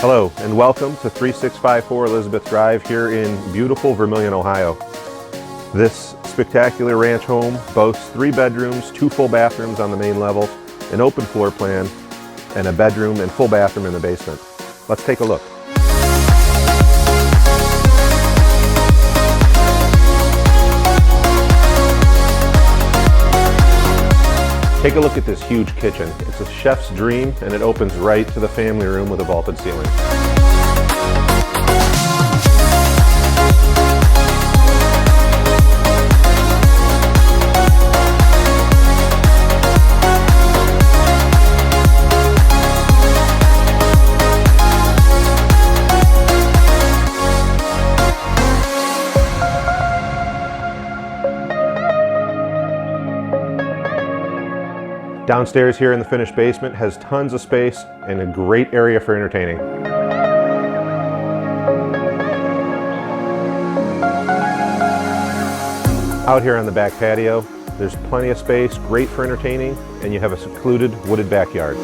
Hello and welcome to 3654 Elizabeth Drive here in beautiful Vermillion, Ohio. This spectacular ranch home boasts 3 bedrooms, 2 full bathrooms on the main level, an open floor plan, and a bedroom and full bathroom in the basement. Let's take a look. Take a look at this huge kitchen. It's a chef's dream and it opens right to the family room with a vaulted ceiling. Downstairs here in the finished basement has tons of space and a great area for entertaining. Out here on the back patio, there's plenty of space, great for entertaining, and you have a secluded wooded backyard.